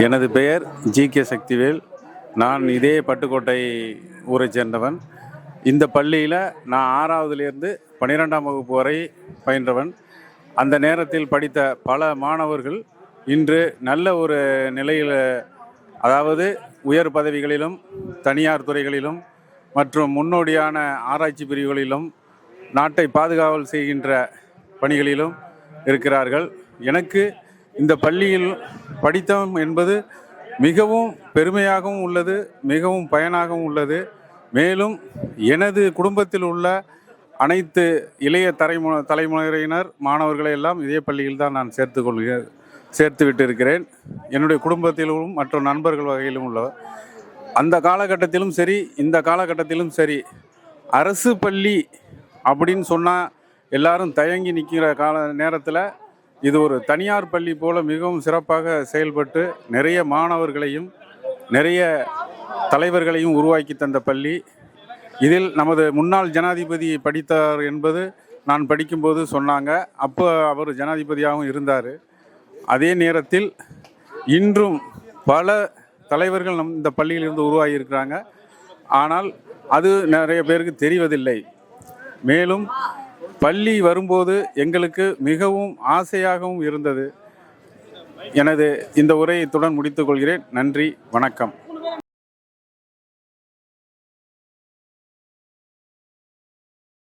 எனது பெயர் ஜி.கே. சக்திவேல். நான் இதே பட்டுக்கோட்டை ஊரைச் சேர்ந்தவன். இந்த பள்ளியில் நான் 6வதுலேருந்து 12ஆம் வகுப்பு வரை பயின்றவன். அந்த நேரத்தில் படித்த பல மாணவர்கள் இன்று நல்ல ஒரு நிலையில், அதாவது உயர் பதவிகளிலும் தனியார் துறைகளிலும் மற்றும் முன்னோடியான ஆராய்ச்சி பிரிவுகளிலும் நாட்டை பாதுகாவல் செய்கின்ற பணிகளிலும் இருக்கிறார்கள். எனக்கு இந்த பள்ளியில் படித்தோம் என்பது மிகவும் பெருமையாகவும் உள்ளது, மிகவும் பயனாகவும் உள்ளது. மேலும் எனது குடும்பத்தில் உள்ள அனைத்து இளைய தலைமுறையினர் மாணவர்களை எல்லாம் இதே பள்ளியில் தான் நான் சேர்த்து விட்டு இருக்கிறேன். என்னுடைய குடும்பத்திலும் மற்றும் நண்பர்கள் வகையிலும் உள்ளவர். அந்த காலகட்டத்திலும் சரி, இந்த காலகட்டத்திலும் சரி, அரசு பள்ளி அப்படின்னு சொன்னால் எல்லாரும் தயங்கி நிற்கிற நேரத்தில் இது ஒரு தனியார் பள்ளி போல மிகவும் சிறப்பாக செயல்பட்டு நிறைய மாணவர்களையும் நிறைய தலைவர்களையும் உருவாக்கி தந்த பள்ளி. இதில் நமது முன்னாள் ஜனாதிபதி படித்தார் என்பது நான் படிக்கும்போது சொன்னாங்க. அப்போ அவர் ஜனாதிபதியாகவும் இருந்தார். அதே நேரத்தில் இன்றும் பல தலைவர்கள் இந்த பள்ளியிலிருந்து உருவாகி இருக்கிறாங்க. ஆனால் அது நிறைய பேருக்கு தெரிவதில்லை. மேலும் பள்ளி வரும்போது எங்களுக்கு மிகவும் ஆசையாகவும் இருந்தது. எனது இந்த உரையை இத்துடன் முடித்துக் கொள்கிறேன். நன்றி, வணக்கம்.